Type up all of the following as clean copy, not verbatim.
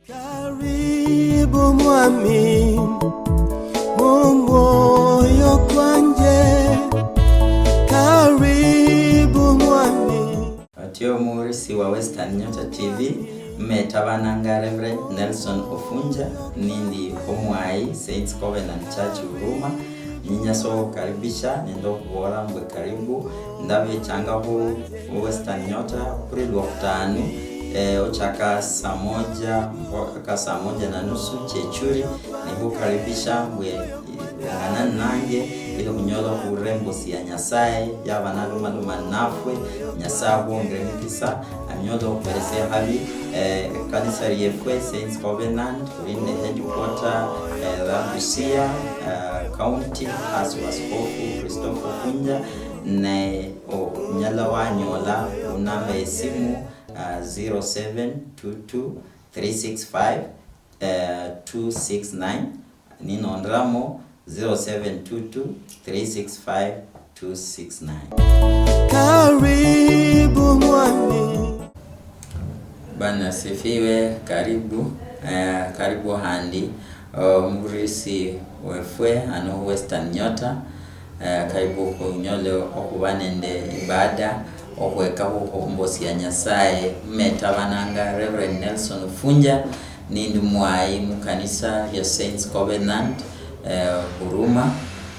Karibu mwami moyo kwanje, karibu mwami. Atio murisi wa Western Nyota TV mmetabananga Reverend Nelson Ofunja nindi omwai Saints Covenant Church Huruma. Ninyaso karibisha nendo kubora mbwe karibu ndabe changaho Western Nyota kuri Lwakutanu ochaka saa moja na nusu chechuri nibu karibisha mbwe nanange ile kunyola kurembo siya Nyasaye yabana luma nafwe Nyasaye bongere mikisa anyola kuperese habi kanisa yefwe Saints Covenant in headquarter Busia County as was Christopher Funja na nyala wanyola unamba esimu 0722365269 nino ndramo 0722365269. Karibu mwami. Bana sifiwe, karibu handi murisi wefwe ano Western Nyota karibu kunyole okubanende ibada okweka hukombosi ya Nyasaye mmetabananga Reverend Nelson Ofunja nindi mwai mukanisa ya Saints Covenant Huruma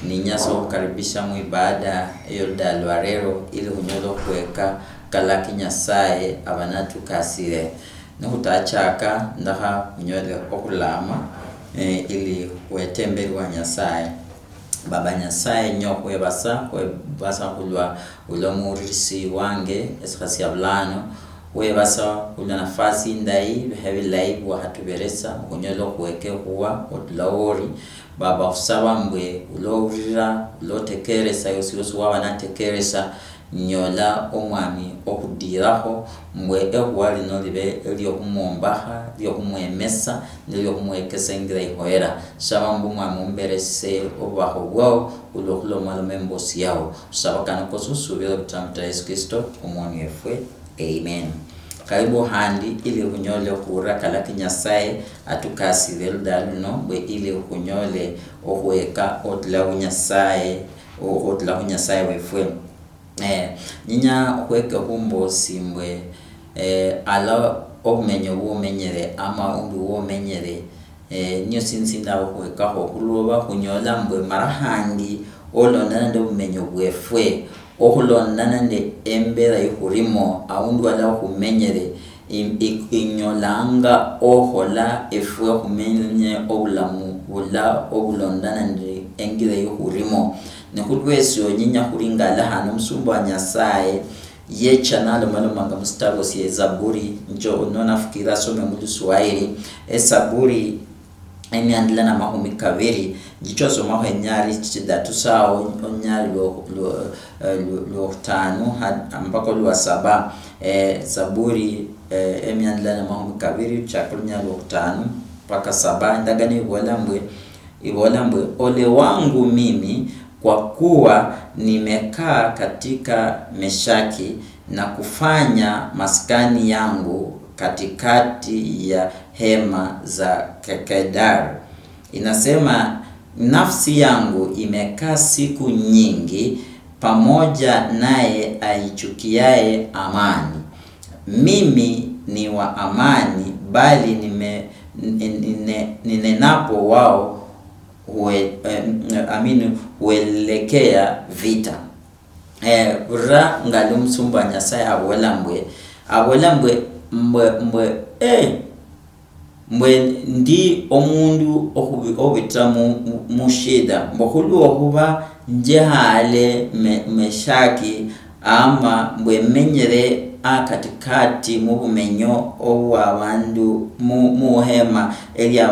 ninyaso kukaribisha mu ibada yolda lwarero ili hunyolo kweka kalaki Nyasaye abanatu kasire nihutachaka ndaha unyole okulama ili wetemberi wa Nyasaye. Baba Nyasaye nyokwe basa kulwa ulamurisi wange esikasi yablano we basa ula nafasi ndai heavy life wa hatuberesa kunyolo kuweke huwa odlaori baba usaba mbwe ulorira ulotekeresa yosiyosu waba natekeresa nyola omwami okudiraho mbwe ehwali nolibe elio kumombaha elio kumwemesa nelio kumwekesengera ihoera saba mbu mwami umberese obaho wao ulokulo malume mbosi yao saba kanakosu subira kutamta Yesu Kristo umwami efwe amen. Karibu handi ili kunyole kura kalaki Nyasaye atukasi veldaluno bwe ili kunyole ohweka odla Nyasaye odla Nyasaye wefwe ninya kweke humbo simbwe ala omenyo wo menyere ama umbi wo menyere niyo sinsinda kweka ho kuloba kunyola mbwe marahandi olonana ndo menyo bwefwe okulonana nde embera yukurimo aundu ala kumenyere inyolanga ohola efwe kumenye obulamu bula obulondana nde engire yukurimo nekutwesi onyinya kuringala hano msumbo wa Nyasaye ye channel malomanga mustabo si Zaburi njo nona fikira some mu Swahili Zaburi eniandila na mahumi kaveri jicho soma henyari chidatu sao onyari lo tano ambako lo saba Zaburi eniandila na mahumi kaveri chakunya lo tano paka saba ndagani ibolambwe ole wangu mimi kwa kuwa nimekaa katika Meshaki na kufanya maskani yangu katikati ya hema za Kedar. Inasema nafsi yangu imekaa siku nyingi pamoja naye aichukiaye amani. Mimi ni wa amani bali ninenapo wao huelekea vita. Ura ngali msumba Nyasaye awelambwe mbwe ndi omundu obita mushida mbokulu okuba njehale Meshaki ama mbwe menyere akatikati mu bumenyo obwabandu mu hema elia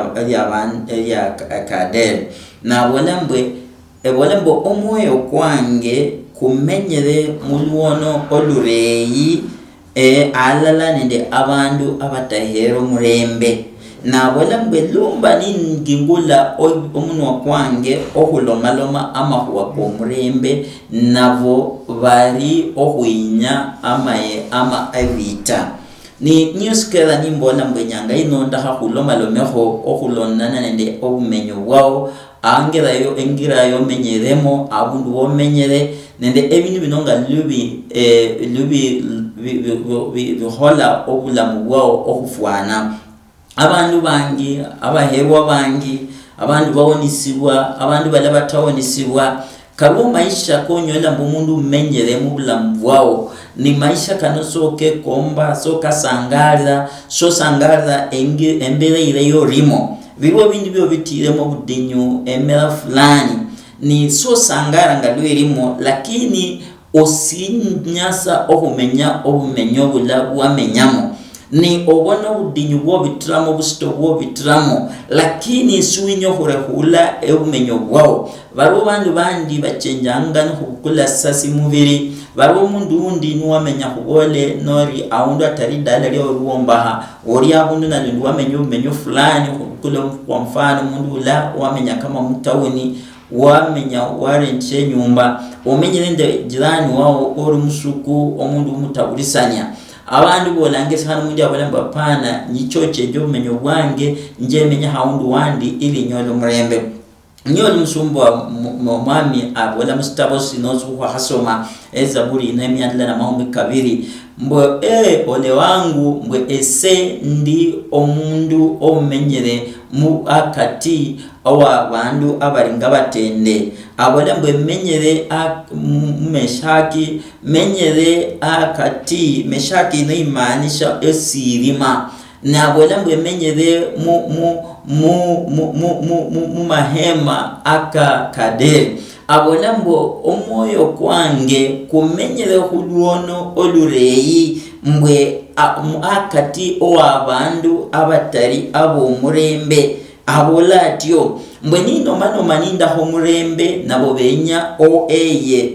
Kadel na bolambwe omwoyo kwange kumenyere mulwono olureyi alala nende abandu abatahero murembe na bolambwe lumba ningingula omunwa kwange okulomaloma amahuwa komurembe navo bari ohuinya ama evita ni newskela nimbola mbwenyanga inonda hakuloma lomeho okulonana nende obumenyo bwao angerayo engirayo menyeremo abundu bomenyere nende ebintu binonga lubi bihola obulamu bwao okufwana abantu bangi abahewa bangi abantu bawonisibwa abantu bala batawonisibwa kabo maisha konyola mbumundu menyere mu bulamu bwao ni maisha kanosoke komba soka sangarza embere ile yorimo bibo bindi byo bitiremo budinyu emera fulani ni so sangara ngalwerimo lakini osinyasa obumenyo bula wamenyamo ni obona budinyu bwo bitramo busto bwo bitramo lakini suinyo horehula obumenyo bwao baro bandu bandi bachenjanga no kukula sasi mubiri baro mundu undi nuwamenya kubole nori aundu atari dala lyo ruombaha ori abundu na ndu wamenyo bumenyo fulani kukula kwa mfano mundu la wamenya kama mtawuni wamenya warenche nyumba omenye nde jirani wao ori musuku omundu mutabulisanya abantu bolangese hano mundi abalamba pana nyichoche jo menyo bwange nje menya haundu wandi ili nyolo mrembe nyolo musumbo mwami abola mustabo sinozu kwa hasoma ezaburi inemiandla na mahombi kabiri mbo ole wangu mbo ese ndi omundu omenyere mu akati owa bandu abaringa batende abola mbo menyere meshaki menyere akati meshaki no imanisha esirima nabola mbo menyere mu mahema aka kadere abola mbo omoyo kwange kumenyere huluono olureyi mbwe akati owa bandu abatari abo murembe abola atyo mbwe nino maninda ho murembe nabo benya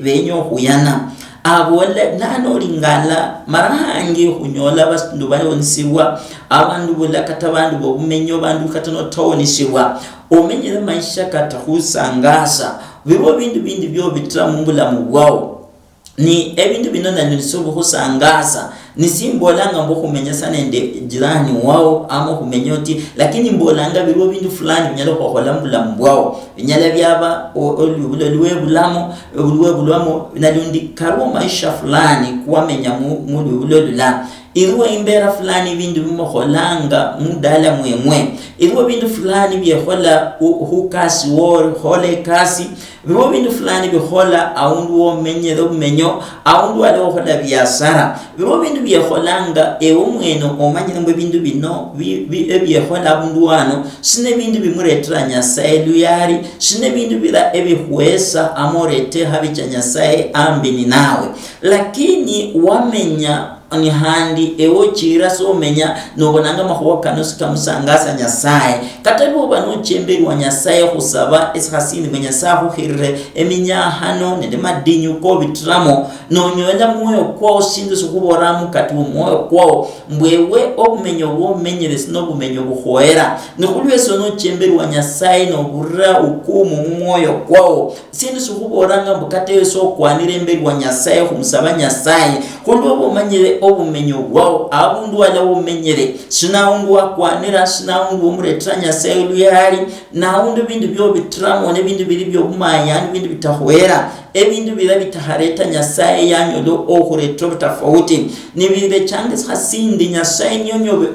benya huyana abola nano lingala marahangi hunyola basindu bayonisibwa abantu bola kata bandu bobumenyo bandu kata no tawonisibwa omenyere maisha kata husangasa bibo bindi byo bitra mbulamu bwao ni ebintu binona nisobo husangasa nisimbolanga mbo kumenya sana ende jirani wao ama kumenyoti lakini mbolanga bibo bintu fulani binyala ko hola mbulamu bwao binyala byaba oluwe bulamo nalundi karo maisha fulani kuwamenya mu lulula irwa imbera fulani bindu bimoholanga mudala mwemwe irwa bindu fulani byehola hukasi wor hole kasi bibo bindu fulani bihola aundu womenyero bumenyo aundu wale hola biasara bibo bindu byeholanga ewo mweno omanyire mbe bindu bino byehola abundu wano sine bindu bimuretranya sailu yari sine bindu bila ebihwesa amorete habicha nyasaye ambini nawe lakini wamenya ni handi ewo chira so menya nobonanga mahuwa kanosika musangasa nyasaye katabu bano chemberi wa nyasaye husaba eshasini menya sahu hirre eminya hano nende madinyu ko bitramo no nyola moyo kwao sindu sukuboramu katu moyo kwao mbwewe obumenyo bo menyere sino bumenyo buhoera nokulwe sono chemberi wa nyasaye no burra ukumu moyo kwao sindu sukuboranga mbukate so kwanire mberi wa nyasaye humusaba nyasaye kondo bo manyere obumenyo bwao abundu wala obumenyere sinaundu wakwanira sinaundu omuretranya selu yali naundu bindu byo bitramo ne bindu bili byo bumaya bindu bitahwera ebindu bila bitahareta nyasaye yanyolo okuretro tofauti ni bibe change hasindi nyasaye nyonyobe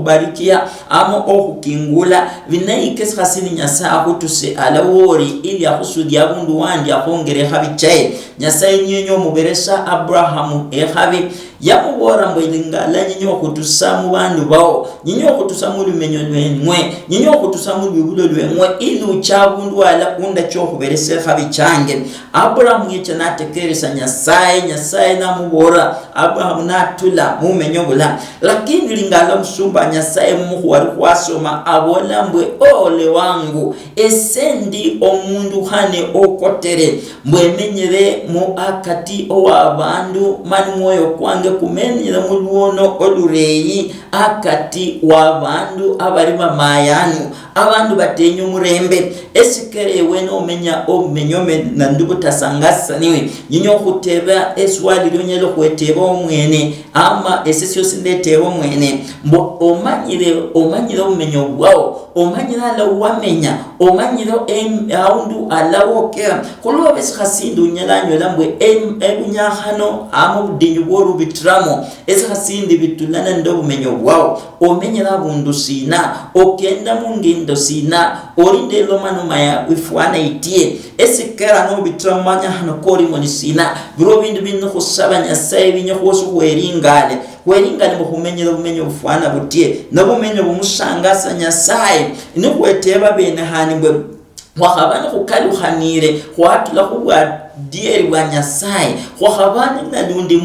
barikia ama kingula vinaike khasini nyasa akutuse alawori ili akusudi abundu wandi akongere habichaye nyasaye nyonyo muberesa Abrahamu habi yamubora mbwilingala nyinyo kutusamu bandu bao nyinyo kutusamu lumenyo lwenwe nyinyo kutusamu bibulo lwenwe ili uchabundu wala kunda cyo kuberesa habichange Abrahamu yecanatekeresa nyasaye namubora Abrahamu natula mumenyo bula lakini lingala msumba nyasaye muhwari kwasoma abola mbwe ole wangu esendi omundu hane okotere mbwemenyere mu akati owa bandu mani moyo kwange kumenyere muluono olureyi akati wa bandu abari mamayanu abantu batenyo murembe esikere weno omenya omenyome na ndugu tasangasa niwe nyinyo kuteba eswali lyonyelo kweteba omwene ama esesio sindeteba omwene mbo omanyire omenyo bwao omanyire ala wamenya omanyire aundu ala wokera kulo besikhasindu nyalanyo lambwe ebunyahano ama budinyu boru bitramo esikhasindu bitulana ndo omenyo bwao omenyera bundu sina okenda mungindo sina orinde lomano maya wifwana itie esikera no bitramanya hano kori moni sina biro bindu binno khusabanya sai binyo khosu weringale mu kumenyera bumenyo bufwana butie no bumenyo bumusangasa nyasaye ino kweteba bene hani bwe wakhabana khukaluhanire khwatula khubwa dieri wa nyasaye khwakhabana nalundi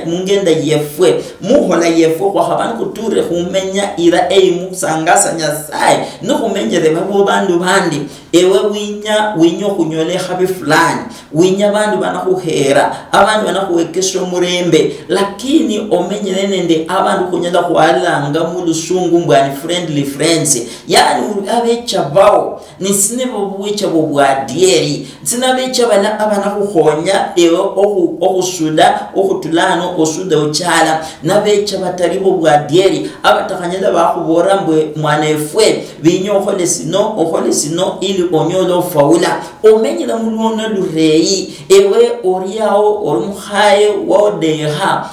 mungenda yefwe muhola yefwe khwakhabana kuture khumenya ira musangasa nyasaye no kumenyere babo bandu bandi ewe winya kunyole khabi fulani winya bandu banakhuhera abantu banakhuwekesho murembe lakini omenyere nende abantu kunyala khwalanga mulusungu mbwani friendly friends yani abecha bao nisinebo buwecha bwa dieri sinabecha bana abana kukhonya ewe okusuda okutulano osuda ochala nabecha bataribo bwa dieri abatakanyala bakhubora mbwe mwana efwe binyo okhole sino ili onyolo faula omenyera mulwono lureyi ewe oriao orumkhaye wodeha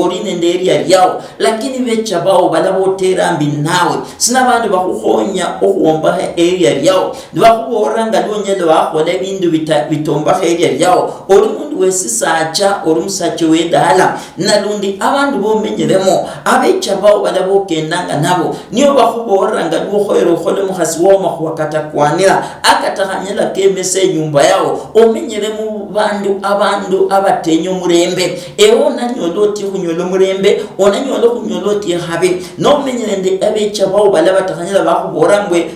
ori nende area yao lakini becha bao balabotera mbi nawe sina bandu bakukhonya okuomba area yao bakubora ngalonyelo bakhola bindu bitomba area yao ori mundu wesisacha ori musacha wedala nalundi abantu bomenyeremo abecha bao balabokendanga nabo niyo bakubora ngalukhoyero khole mukhasi wo makhwakata kwanira akatakanyela kemese nyumba yao omenyeremo abantu abatenyo murembe ewo nanyoloti kunyolo murembe onanyolo kunyoloti habe no menyerende abecha bao balabatakanyela bakubora mbwe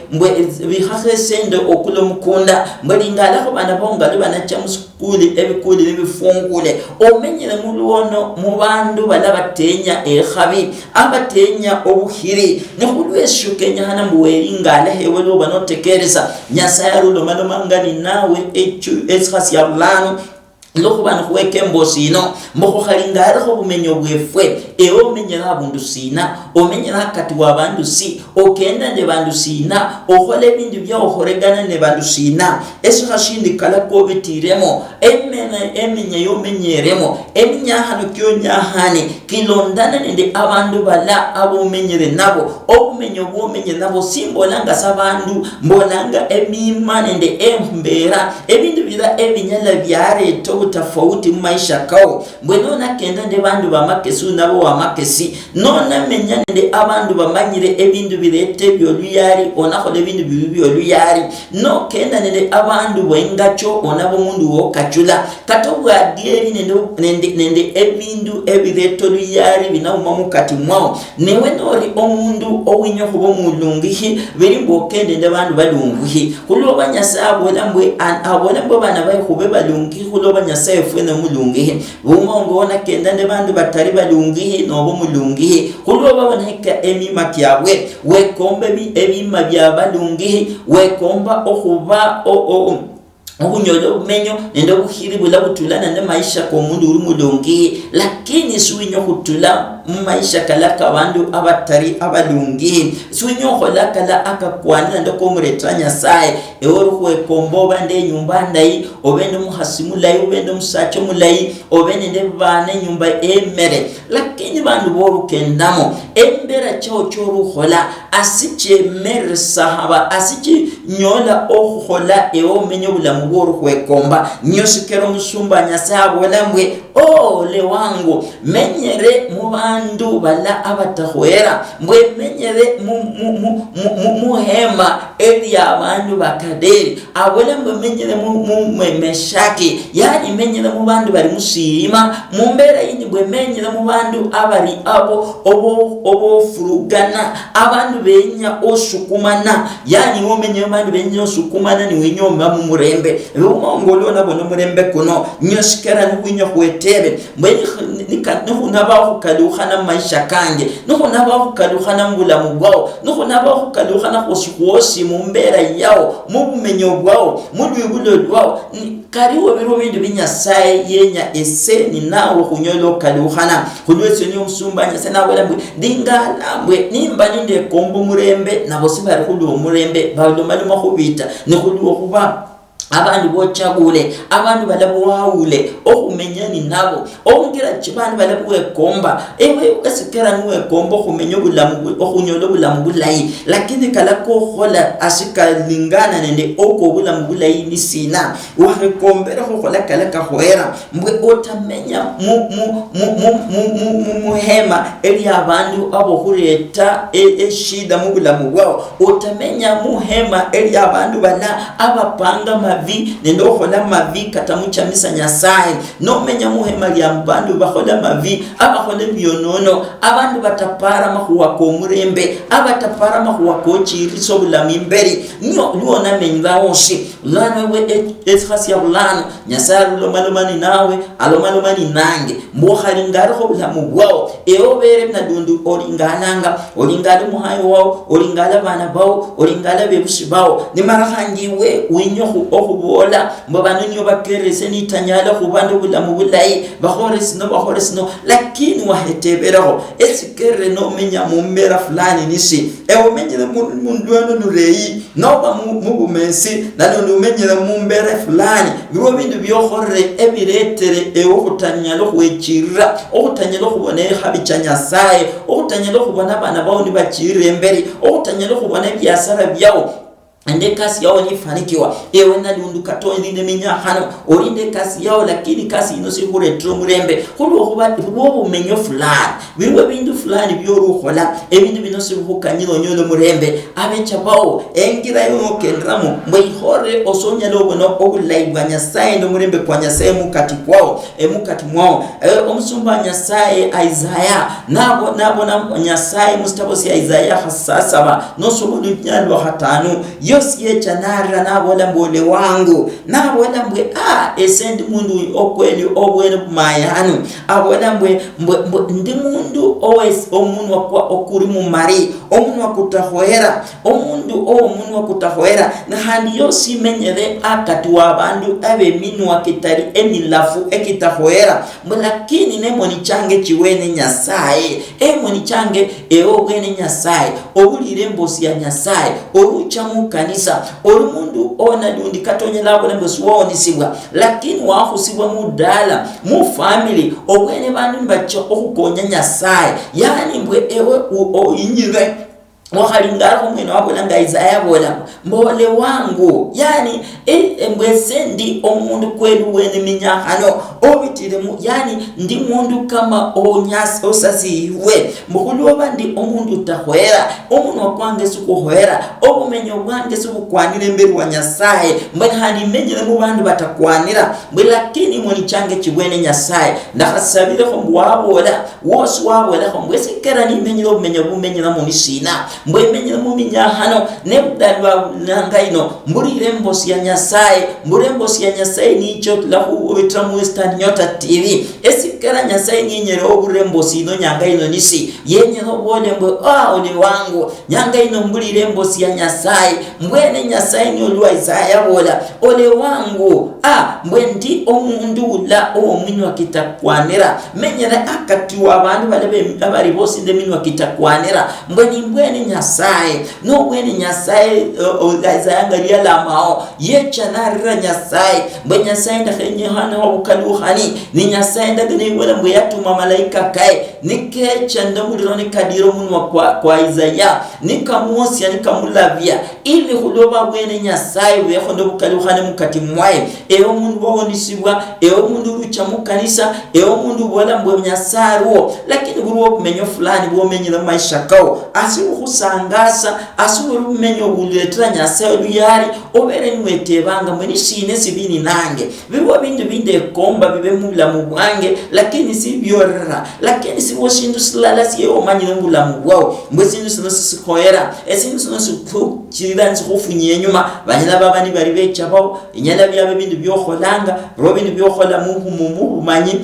bihakhesende okulo mukunda mbelingala ko bana bonga banacha muskuli ebikuli bifungule omenyere mulwono mu bandu balabatenya ekhabi abatenya obuhiri nekulweshukenya hana muweringala hewe lo banotekereza nyasaya rulo malomangani nawe eskhasi ya bulano loko bana kuweke mbosino mboko khalingara ko bumenyo bwefwe ewo omenyera abundu sina omenyera kati wa bandu si okenda ne bandu sina okhole bindu bya okhoregana ne bandu sina eso khashindi kala ko bitiremo emenya yo menyeremo eminya hano kyo nyahane kilondana nende abantu bala abo menyere nabo obumenyo bwo menye nabo simbolanga sabandu mbolanga emima nende embera ebindu bira ebinyala byare to tofauti mu maisha kao mbwenona kenda nde bandu bamakesu nabo wa makesi nona menya nde abantu bamanyire ebindu birete byoluyari onakhole bindu byoluyari no kenda nde abantu bwengacho onabo mundu wo kachula katobwa dieri nende ebindu ebireto luyari binauma mukati mwao newe nori omundu owinyo kubo mulungihi birimbo kende nde bandu balungihi kulo banyasabo lambwe abonambo bana bayi kube balungihi kulo banyasabo fwena mulungihi bumongona kenda nde bandu batari balungihi nobo mulungihi kulo baboneka emima kyabwe wekombe ebima bya balungihi wekomba okuba obunyolo bumenyo nende bukhiri bula butulana ne maisha ko mundu uri mulungi lakini suwinyo kutula maisha kalaka abandu abatari abalungi suwinyo kholakala akakwana ndoko muretanya sai eworu kwekombo bande nyumba ndai obende muhasimulai obende musacho mulai obende nde bane nyumba emere lakini bandu boru kendamo embera chao choru khola asiche mer sahaba asiche nyola okhola ewo menyo bulamu boru kwekomba nyosikero musumba nyasabo lambwe le wangu menyere mu bandu bala abatahwera mbwe menyere muhema elia abantu bakaderi abole mbwe menyere mu meshaki yani menyere mu bandu bari musirima mu mbera yini mbwe menyere mu bandu abari obo furugana abantu benya osukumana yani wo menyere bandu benya osukumana ni wenyoma mu murembe murembe umongolo nabona murembe kuno nyoshikera n'ubinyo kwetebe mbwe naba kukalukhana maisha kange naba kukalukhana mbulamu bwao naba kukalukhana khoshi mumbera yao mubumenyo bwao mulwibulo bwao kariwo biro bindu binyasaye yenya eseni nawo kunyolo kalukhana kulwese ni umusumbanya sana wala ndingalambwe nimba ninde kombo murembe nabo sibari kulwo murembe balumaluma khubita ne kulwo kuba abantu bochagule abantu balabuwaule okumenyani nabo ongira chibani balabuwe komba ewe ukasikera nuwe kombo kumenya bulamu okunyolo bulamu bulayi lakini kala ko khola asika lingana nende oko bulamu bulayi ni sina wakombera ko khola kala ka khoera mbwe otamenya muhema eli abantu abo kureta eshida mu bulamu bwao otamenya muhema eli abantu bala abapanga nendo khola mavi katamucha misa nyasaye no menya muhema lya bandu bakhola mavi abakhola byonono abantu batapara mahuwa ko murembe abatapara mahuwa ko chiriso bulami mberi nyo luona menga oshi lana we eskhasi ya bulano nyasaye lomalomani nawe alomalomani nange mbokhali ngaro ko bulamu bwao eobere na dundu olingala muhayo wao olingala bana bao olingala bebushi bao ni marahangiwe winyo okubola mbabano nyo bakerese ni tanyala kubandu bulamu bulayi bahoresino lakini waheteberaho esikere no menya mumbera fulani nisi umenyere mundu ano nureyi no mubumesi nano umenyere mumbera fulani biwo bindu byohore ebiretere okutanyala kwechira okutanyala kubone habicanya saye okutanyala kubona bana bawo ni bachire mberi okutanyala kubona byasara byawo ande kasi yao nifanikiwa ewe nalundu kato ndine minyahano orinde kasi yao lakini kasi inosi kuretro murembe kulo kubo menyo fulani birwe bindu fulani byoruhola ebindu binosi bukanyiro nyolo murembe abecha bao engira yo kendramo mwihore osonya lobo no obulaibanya saye ndo murembe kwa nyasaye mukati kwao mukati mwao omusumba nyasaye Isaiah nabo na nyasaye mustabosi Isaiah hasasaba no sobo nyalo hatanu yosi yecha nara nabola mbole wangu nabola mbwe esendi mundu okweli obwene mayanu abola mbwe ndi mundu always omuntu wakwa okuri mu mari omuntu wakutahoera omuntu wakutahoera na handi yosi menyere akati wabandu abe minu wakitari emilafu ekitahoera lakini nemoni change chiwene nyasaye emoni change obwene nyasaye obulire mbosi ya nyasaye oruchamu kanisa orumundu ona dundi katonye labo nembosi waonisibwa lakini wahusibwa mudala mu family obwene bandu mbacho okukonya nyasaye yani mbwe ewe inyire wakalingara mwene wabolanga Isaiah bola mbole wangu yani mbwesendi omundu kwelu wene minyahano obitiremu yani ndi mundu kama onyas osasiwe mukulu obandi omundu tahwera omuntu wakwange sukuhwera obumenyo bwange subukwanire mbere wa nyasaye mbwe handi menyere mu bandu batakwanira mbwe lakini muni change kibwene nyasaye ndakasabire ko mbwabola wosu wabola ko mbwesekera ni menyere obumenyo bumenyera mu nisina mbwe menyere mu minyahano nebdalwa nangaino mbulire mbosi ya nyasaye mburembosi ya nyasaye nicho lahu obitramu Western Nyota TV esikera nyasaye ninyere oburembosi no nyangaino nisi yenye no bole mbwe ole wangu nyangaino mbulire mbosi ya nyasaye mbwene nyasaye ni olwa Isaiah bola ole wangu mbwe ndi omundu la omunwa kitakwanira menyera akati wabandu bale abari bosi de minwa kitakwanira mbwene nyasaye no bwene nyasaye Isaiah ngalia la mao yecha narira nyasaye mbwe nyasaye ndakenye hana wabukaluhani ni nyasaye ndagene wala mbwe yatuma malaika kai nikecha ndamulironi kadiro munwa kwa Isaiah nikamuosia nikamulavia ili huloba bwene nyasaye weho ndobukaluhani mukati mwaye ewo mundu waonisibwa ewo mundu rucha mukanisa ewo mundu wala mbwe nyasaye ruo lakini buruo kumenyo fulani buo menyera maisha kao asi kusangasa asubira kumenya obuletera Nyasaye luyali obere niwetebanga mwe nishine sibini nange bibo bintu bindekomba bibe mu bulamu bwange lakini si byorera lakini si boshindu silala si omanyire mu bulamu bwawo mbwe sindu sino sikoera esindu sino sikukirira nzikufunye nyuma banyala babani bali bechabawo inyala byabe bintu byokholanga robintu byokhola mu manyi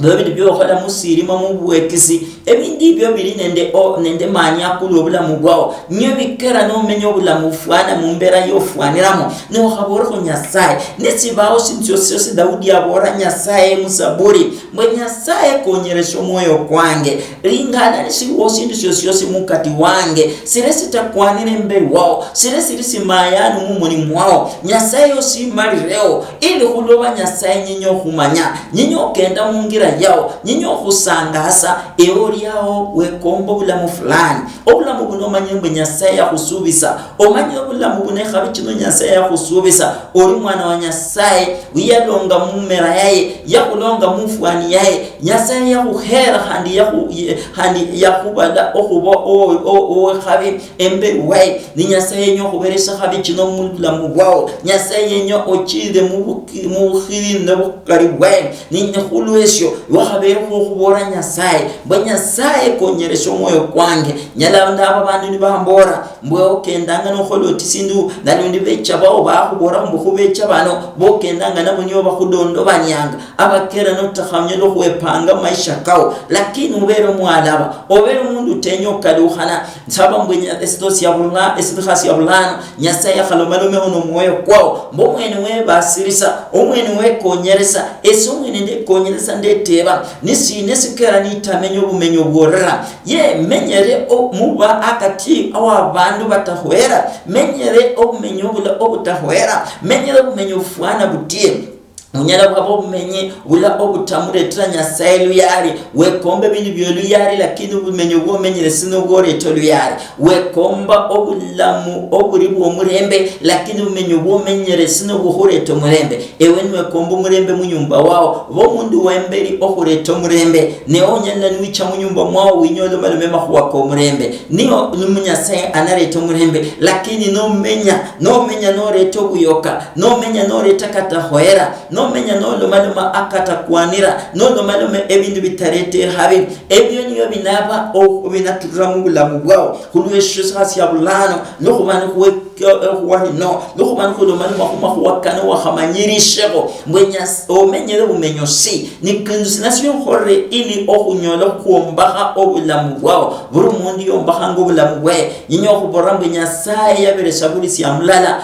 David byokola musirima mu bwekisi ebindi byo biri nende manya akulu obulamu bwawo nyo bikera no menyo obulamu fwana mu mbera yo fwaniramo no khabora ko Nyasaye nesibawo sinzyo sose Daudi abora Nyasaye musaburi mwe Nyasaye konyeresho moyo kwange lingana nisiwo sindu sose mukati wange siresi takwanire mbere wao siresi risimayanu mumuni mwao Nyasaye osimalireo ili kuloba Nyasaye nyinyo kumanya nyinyo kenda mungira yao nyinyo kusangasa eori yao wekombo bulamu fulani obulamu buno manyembe Nyasaye yakusubisa omanye obulamu bune khabikino Nyasaye yakusubisa ori mwana wa Nyasaye wiyalonga mumera yaye yakulonga mufwani yaye Nyasaye yakuhera handi yakubada okubo o khabi embe wae ni Nyasaye nyo kuberesha khabikino mubulamu bwao Nyasaye nyo ochide mu khirinde bukari wae ni nkhulwesho wakhabere khubora Nyasaye bwa Nyasaye konyeresho moyo kwange nyala ndaba bandu nibambora mbwe okendanga no kholoti sindu nalundi bechabawo bakhubora mbukhubetcha bano bokendanga nabo niyo bakhudondo banyanga abakera no takhamye lo khwepanga maisha kao lakini ubere mwalaba obere mundu tenyo kalukhana nsaba mbwenya estosi yabulana esikhasi yabulana Nyasaye yakhalomalo mehono moyo kwao mbomwene we basirisa omwene we konyeresa esomwene nde konyeresa ndeteba nisikera nitamenyo bumenyo bworera ye menyere muba akati awabandu batahwera menyere obumenyo bula obutahwera menyere obumenyo fwana butie Unyala bwabo bumenye bula obutamuretera Nyasaye luyali wekombe bintu byoluyali lakini ubumenyo bwo menyere sino gore toluyali wekomba obulamu oburi bwo murembe lakini ubumenyo bwo menyere sino buhureto murembe ewe ni wekomba murembe mu nyumba wao bo mundu wemberi ohureto murembe ne onyana niwicha mu nyumba mwao winyolo malumema kuwako murembe niyo Nyasaye anareto murembe lakini no menya no reto buyoka no menya no reta katahwera no menya no lomaluma akata kwanira no lomaluma ebindu bitarete habi ebyo niyo binaba o binatura mu bulamu bwao kulwesho sasi yabulano no kubana kuwe no kubana ko lomaluma kumakwana wa khamanyirishego mwenya omenyere bumenyo si ni kindu sinasyo khore ili okunyola kuombaha obulamu bwao buru mundi yombaha ngo bulamu bwe nyinyo khubora Nyasaye yaberesha bulisi amlala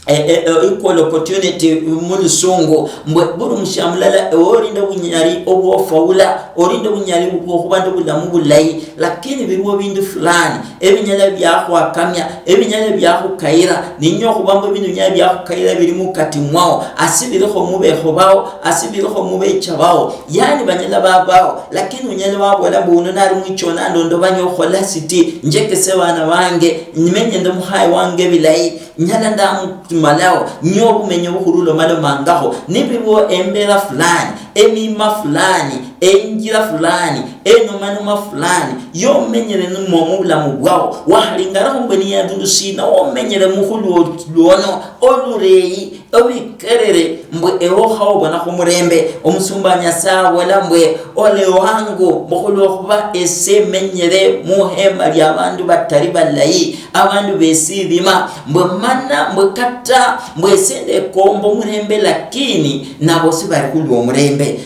equal opportunity mulusungu mbwe buru mushamlala orinda bunyari obufaula orinda bunyari bukubanda bulamu bulayi lakini biruwo bindu fulani ebinyala byakwa kamya ebinyala byakukaira ninyo kubamba bindu nyala byakukaira biri mu kati mwao asibiriko mubeho bawo asibiriko mubecha bawo yani banyala babao lakini unyala babona buno nari mwichona ndondo banyo khola city njeke se bana bange nimenye ndo muhayi wange bilayi nyala ndamu malao nyobu menyo bukurulo malo mangaho nibibo embera fulani emima fulani enjira fulani enomanuma fulani yo menyere numomu bulamu bwao wahalingara mbweni ya ndusina o menyere mukhulu luono olureyi obikerere mbwe ewo khawbona khumurembe omusumba Nyasaye wala mbwe ole wangu mukhulu khuba ese menyere muhema lya bandu batari balayi abandu besibima mbwe mana mbwe kata mbwe sende kombo murembe lakini nabo sibari kulwo murembe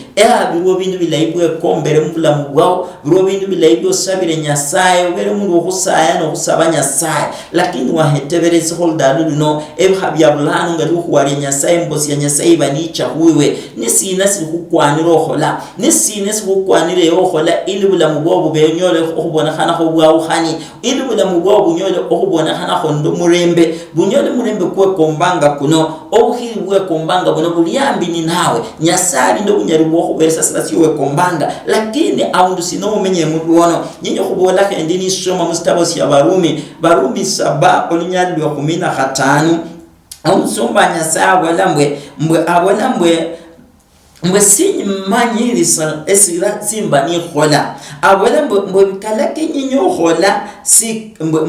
biwo bindu bilaibwe kombere mubulamu bwao biwo bindu bilaibwe sabire Nyasaye obere mundu okusaya no kusaba Nyasaye lakini wahetebereze holdalu no ebhabya bulano ngali kuwari Nyasaye mbosi ya Nyasaye banicha huwe nisina sikukwanira okhola nisina sikukwanira yokhola ili bulamu bwabo benyole okubona khana ko bwawo khani ili bulamu bwabo bunyole okubona khana ko ndo murembe bunyole murembe kwe kombanga kuno obuhiri bwe kombanga buno buliyambi ni nawe Nyasaye ndo bunyari bwo kuberesa sasiwe kombanga lakini aundu sino umenye muduono nyinyo kubola kendi ni soma mustabosi ya Barumi 7 olinyali wa 15 omusumba Nyasaye wala mbwe mbwe simanyirisa esira simba ni khola abola mbwe bikalake nyinyo khola si mbwe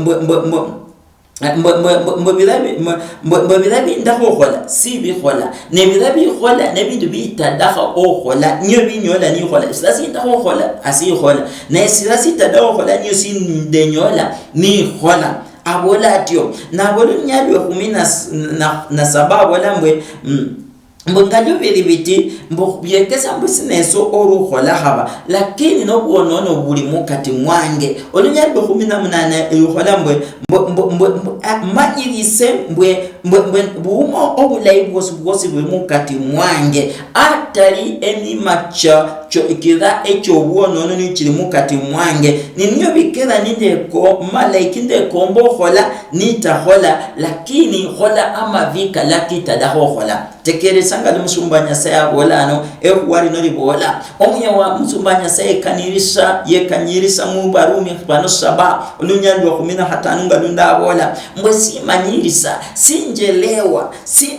birabi ndako khola si bi khola ne birabi khola ne bindu bitadaga o khola nyo binyola ni khola sasi ndako khola asi khola ne sasi tadaga khola nyo si ndenyola ni khola abola atyo na bolo nyalwe kumina na sababu wala mbongalyo belibiti mbyekesa mbusineso orukhola khaba lakini nobuonono buli mukati mwange olunyalwe 18 yukhola mbwe manyirise mbwe buumo obulayi bwosi buli mukati mwange atali enimacha ikira echo buonono ni kiri mukati mwange ninyo bikera nindeko malaiki ndeko mbokhola nitakhola lakini khola amavika lakita daho khola tekere sanga musumbanya saya bolano wari no libola omye wa musumbanya saya kanirisa yekanyirisa mu barumi bano saba olunyalwa 15 ngalunda bola mbwesi manyirisa sinjelewa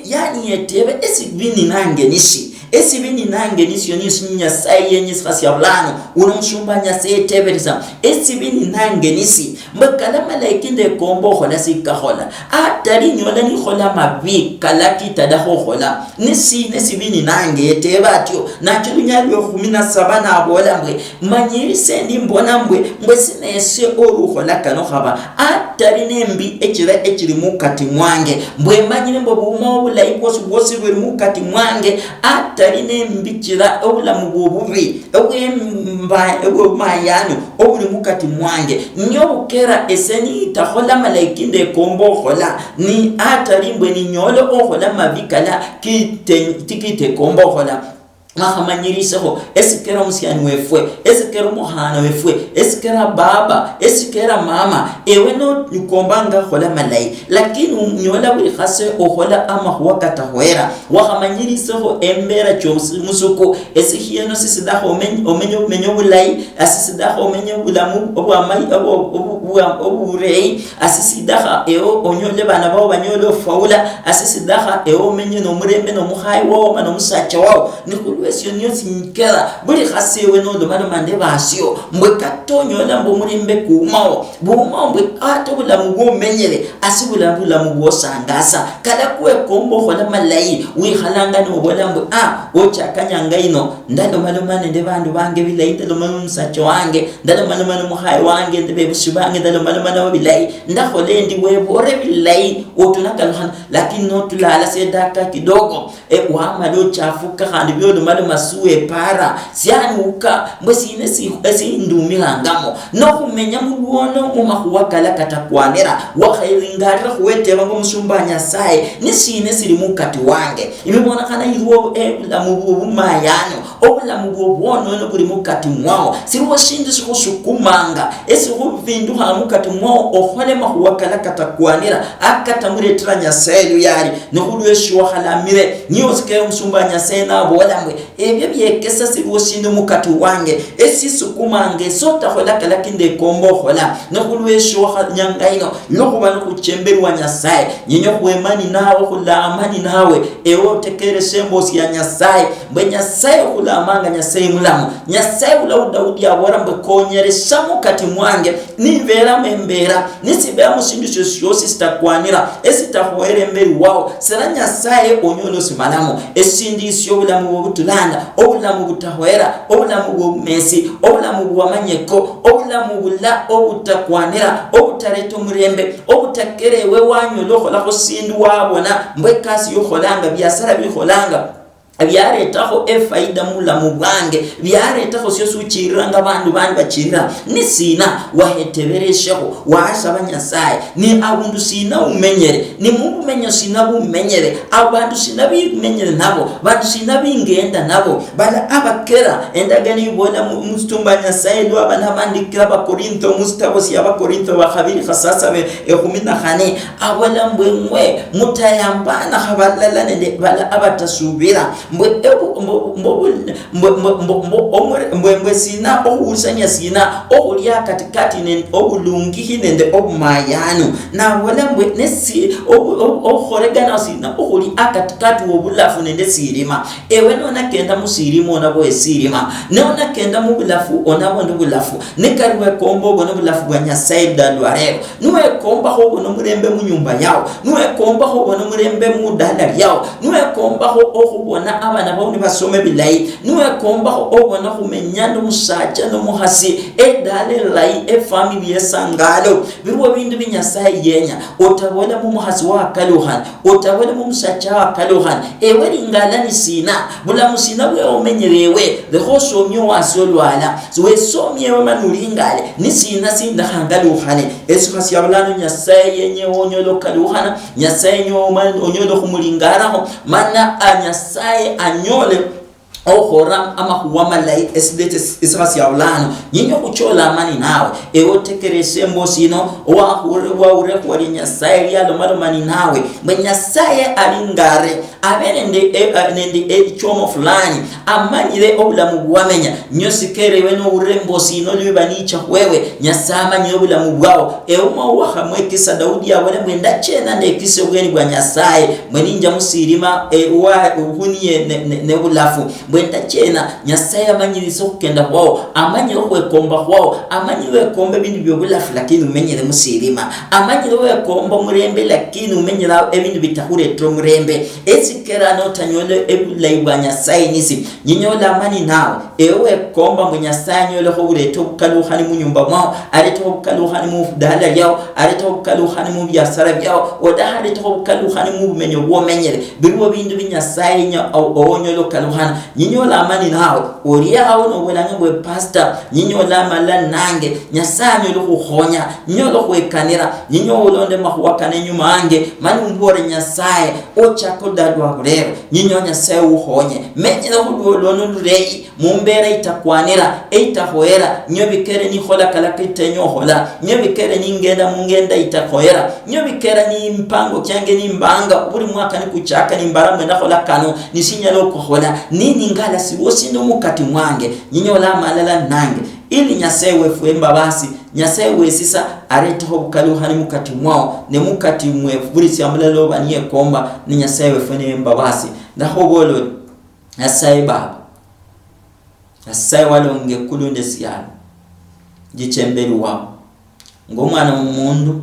yani yetebe esibini nange nishi esibini nange nisyo nisinya sai yenye sifasi ya bulano unomshumbanya sai teberisa esibini nange nisi mbakala malaiki ndeko mbokhola sikakhola atali nyola ni khola mabi kalaki tadaho khola nesibini nange yetebatyo nacho lunyalwe 17 na abola mbwe manyirise ndi mbona mbwe sinese orukhola kano khaba atali nembi ekiri mukati mwange mbwe manyire mbo bumo bulayi bwosi buli mukati mwange atali nembikira obulamu bwobubi obwemayano obuli mukati mwange nyo bukera eseni takhola malaiki ndeko mbokhola ni atali mbwe ni nyolo okhola mabikala tikite kombokhola mahamanyiriseho esikera musiani wefwe esikera muhana wefwe esikera baba esikera mama ewe no nikombanga khola malai lakini unyola buli khase okhola amahuwa katahwera wahamanyiriseho embera chomusi musuko esihieno sisidaho omenyo bulai asisidaho omenyo bulamu obwamai oburei asisidaha eo onyole bana bao banyolo faula asisidaha eo menyo no murembe no muhai wao no musacha wao wesyo nyosi nkela buli khasiwe no domano mande basyo mbwe katonyo la mbo mulimbe kumao buma mbwe atobula mugo menyele asibula bula mugo sangasa kada kuwe kombo khola malai wi khalanga no bola mbwe ocha kanyanga ino ndalo malomane nde bandu bange bilayi ndalo msacho wange ndalo malomane muhai wange ndebe bushibange ndalo malomane bilayi ndakhole ndi webore bilayi otunakala lakini no tulala sedaka kidogo wa malo chafuka khandi byo malo masuwe para sianuka mbesine si ndumilangamo no kumenya mubuono mu mahuwakala katakwanera wakhairingarira khuweteba ngo musumbanya sai nisine siri mukati wange ibibona kana irwo la mububu mayano obula mubuono no buri mukati mwao sirwo shindi sikusukumanga esikuvindu ha mukati mwao okhole mahuwakala katakwanera akatamuretranya selu yari no kulweshwa khalamire niyo sike musumbanya sai na bolamwe ebyo byekesa sibushindu mukati wange esisukumange sota khola kala kinde kombo khola nokulwesho nyangaino nokuba nokuchemberwa nyasaye nyinyo kwemani nawe kulamani nawe ewo tekere sembosi ya nyasaye mbe nyasaye kulamanga nyasaye mulamu nyasaye ula Daudi abora mbe konyeresha mukati mwange nivera membera nisibera mushindu shoshosi sitakwanira esitahwere mberi wao sera nyasaye onyolo simalamu esindi syo bulamu butulanda obulamu butahwera obulamu bw'omesi obulamu bw'amanyeko obulamu bula obutakwanira obutareto murembe obutakerewe wanyolo khola khosindu wabona mbwe kasi yokholanga byasara bikholanga byaretaho efaida mulamu bwange byaretaho syo suchiranga bandu bandi bachirira nisina waheteberesheho wasaba nyasaye ni abundu sina umenyere ni mungu menyo sina bumenyere abantu sina bimenyere nabo bandu sina bingenda nabo bala abakera endagani bona mustumba nyasaye do abana bandikira ba Korintho mustabosi aba Korintho ba khabiri khasasa be 18 awala mbwe mutayambana khabalala nende bala abatasubira mbwe sina ohusanya sina ohulia katikati ne obulungihi nende obumayanu na wala mbwe nesi ohoregana sina ohuli akatikati obulafu nende sirima ewe nona kenda musirima onabo esirima nona kenda mu bulafu onabo ndubulafu nekariwe kombo bono bulafu bwa Nyasaye dalwarero nuwe komba ho bono murembe mu nyumba yao nuwe komba ho bono murembe mu dala yao nuwe komba ho ohubona abana bawo basome bilayi nuwe komba ho obona kumenyando musacha no muhasi edale lai family esangalo biwo bindu binyasaye yenya otabona mu muhasi wa kaluhan otabona mu musacha wa kaluhan ewe lingala ni sina bula musina we omenyerewe the hoso myo wasolwala we somyewe manulingale ni sina sinda hangaluhane esu hasi abulano Nyasaye yenye onyolo kaluhana Nyasaye nyoma onyolo kumulingaraho mana Nyasaye anyole ohoram ama huwama lai esidete isasi ya ulano nyinyo kuchola amani nawe ewo tekerese mbosino wa ureku wali Nyasaye yalo mani nawe mwe Nyasaye alingare abene nende chomo fulani amanyire obula mugwamenya nyosikere weno urembo sino libanicha wewe Nyasama nyobula mugwao ewo mawa hamwe kisa Daudi ya wale mwenda chena ne kise ugeni bwa Nyasaye mweninja musirima wa uhuniye ne ulafu mwenda chena Nyasaye amanyiriso kukenda wao amanyire kwekomba wao amanyire kombe bindu byobulafu lakini umenyire musirima amanyire komba murembe lakini umenyire ebindu bitahure tro murembe esikera no tanyole ebulai bwa Nyasaye nisi nyinyola amani nawe ewe komba mu Nyasaye nyole ho bureto bukaluhani mu nyumba mwao areto bukaluhani mu dala yao areto bukaluhani mu byasara byao odahari to bukaluhani mu bumenyo bwomenyere biruwo bindu binyasaye nya onyolo kaluhana nyinyola amani nawe oriya awo no welanga bwe pastor nyinyola mala nange Nyasaye nyolo kuhonya nyolo kwekanira nyinyola onde mahuwakane nyuma ange mani mbore Nyasaye ochako dadwa kurero nyinyo Nyasaye uhonye menyera hulono lurei mumbera itakwanira itahoera nyobikere ni hola kalakite nyohola nyobikere ni ngenda mungenda itahoera nyobikere ni mpango kyange ni mbanga buri mwaka ni kuchaka ni mbaramwe na hola kano ni sinyalo kohola nini ngala siwosi ndo mukati mwange nyinyola malala nange ili Nyasaye wefuemba basi Nyasaye wesisa areto bukaluhani mukati mwao ne mukati mwe burisi amulalo baniye komba ni Nyasaye wefuemba basi ndaho bolo Nyasaye baba Nyasaye walonge kulunde siyalo gichemberi wao ngomwana umundu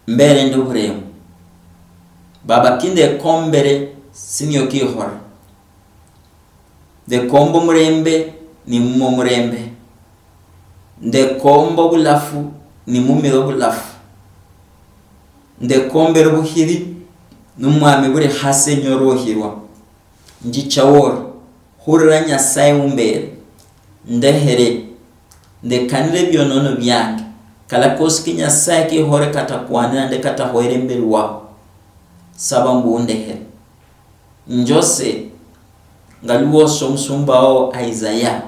mbere nduburemu baba kinde kombere sinyo kihora de kombo murembe ni mumo murembe nde kombo bulafu ni mumiro bulafu nde kombero buhiri numwami buri hase nyorohirwa ngichawora hurira Nyasaye umbere ndehere ndekanire byonono byange kala koski Nyasaye ki hore katakwanira nde katahoere mbere wao saba mbundehere njose ngaluoso msumbao Isaiah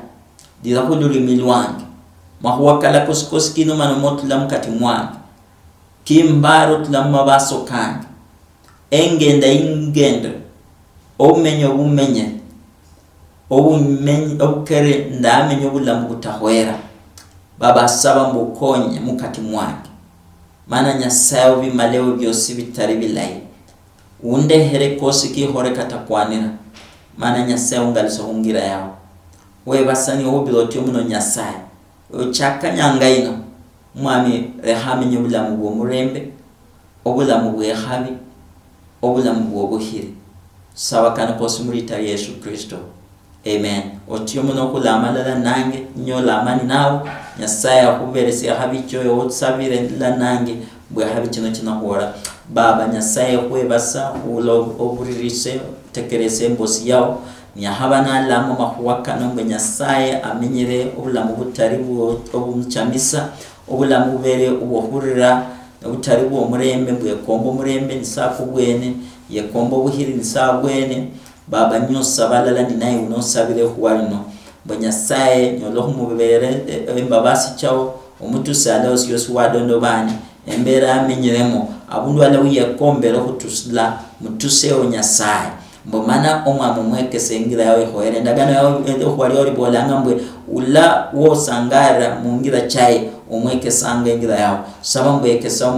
dira huluri milwange mahuwa kala koski no manomotula mkati mwange kimbaro tulama baso kange engenda ingenda omenyo bumenye obukere ndamenyo bulamu butahwera baba saba mbukonye mukati mwange mana Nyasaye bimaleo byose bitari bilayi undehere koski hore katakwanira mana Nyasaye ungaliso hungira yao we basani obilotyo muno Nyasaye ochaka nyangaino mwami rehame nyobulamu bwo murembe obulamu bwe habi obulamu bwo buhiri sawa kana posumurita Yesu Kristo amen otyo muno kulamalala nange nyola amani nawo Nyasaye akuberese habi cyo otsabire la nange bwe habi kino hora baba Nyasaye kwebasa ulo oburirise tekerese mbosi yao nyahabana lamo mahuwakano mbe Nyasaye amenyere obulamu butaribu obumchamisa obulamu bere ubuhurira obutaribu omurembe bwe kombo murembe nisafu bwene ye kombo buhiri nisafu bwene baba nyosa balala ninaye unosabire huwalino mbe Nyasaye nyoloho mubere embabasi chao omutusala osiyos wadondo bani embera amenyeremo abundu ala uye kombero hutusla mutuseo Nyasaye mbomana omwami mwekesa engira yawe hoera endagano yawe ehwali oli bolanga mbwe ula wo sangara mungira chai omwekesanga engira yawe saba mbwekesa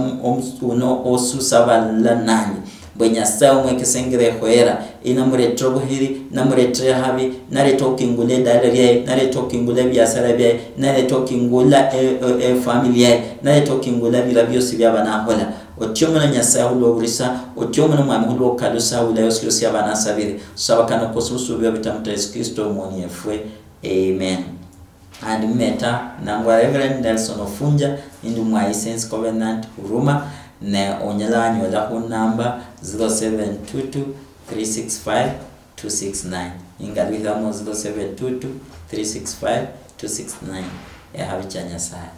uno osusa balla nani bwenyasa omwekesa engira hoera ina muretro buhiri na muretre habi nare talking gule dalariye nare talking gule byasara bya nare talking gula family nare talking gula bilabyosi byabana hola otyomana nyasa hulo burisa otyomana mwami hulo kalusa hulo yosyosi abana sabire sabakana kosusu bya bitamta Yesu Kristo moni efwe amen. And meta nangwa Reverend Nelson Ofunja indu mwa Sense Covenant Huruma ne onyala nyola ku number 0722 365 269 ingalwitha mo 0722 365 269 habichanya sana.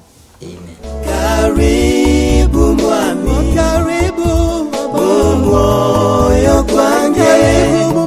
Amen. Karibu mwami, karibu moyo kwangu, karibu